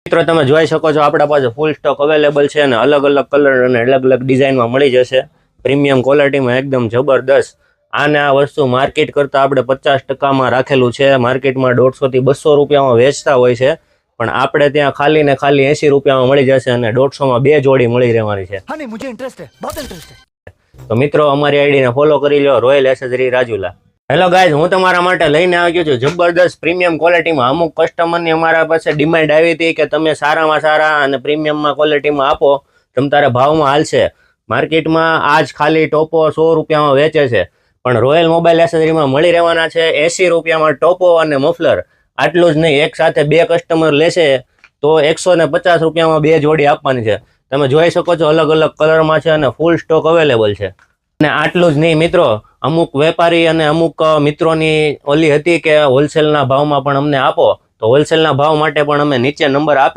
મિત્રો તમે જોઈ શકો છો આપણા પાસે ફૂલ સ્ટોક અવેલેબલ છે અને અલગ અલગ કલર અને અલગ અલગ ડિઝાઇનમાં મળી જશે. પ્રીમિયમ ક્વોલિટીમાં એકદમ જબરદસ્ત. આને આ વસ્તુ માર્કેટ કરતાં આપણે 50%માં રાખેલું છે. માર્કેટમાં 150 થી 200 રૂપિયામાં વેચતા હોય છે, પણ આપણે ત્યાં ખાલી ને ખાલી 80 રૂપિયામાં મળી જશે અને 150માં 2 જોડી મળી રહેવાની છે. હા નહીં, મુझे इंटरेस्ट है, बहुत इंटरेस्ट है. તો મિત્રો અમારી આઈડીને ફોલો કરી લો, royal accessory Rajula. Hello guys, હું તમારા માટે લઈને આવી ગયો છું જબરદસ્ત પ્રીમિયમ ક્વોલિટીમાં. અમુક કસ્ટમરની અમારા પાસે ડિમાન્ડ આવી હતી કે તમે સારામાં સારા અને પ્રીમિયમમાં ક્વોલિટીમાં આપો, તમ તારે ભાવમાં હાલશે. માર્કેટમાં આજ ખાલી ટોપો 100 રૂપિયામાં વેચે છે, પણ રોયલ મોબાઈલ એસેસરીમાં મળી રહેવાના છે 80 રૂપિયામાં ટોપો અને મફલર. આટલું જ નહીં, એક સાથે 2 કસ્ટમર લેશે તો 150 રૂપિયામાં 2 જોડી આપવાની છે. તમે જોઈ શકો છો અલગ અલગ કલરમાં છે અને ફૂલ સ્ટોક અવેલેબલ છે. અને આટલું જ નહીં મિત્રો, અમુક વેપારી અને અમુક મિત્રોની ઓલી હતી કે હોલસેલના ભાવમાં પણ અમને આપો, તો હોલસેલના ભાવ માટે પણ અમે નીચે નંબર આપે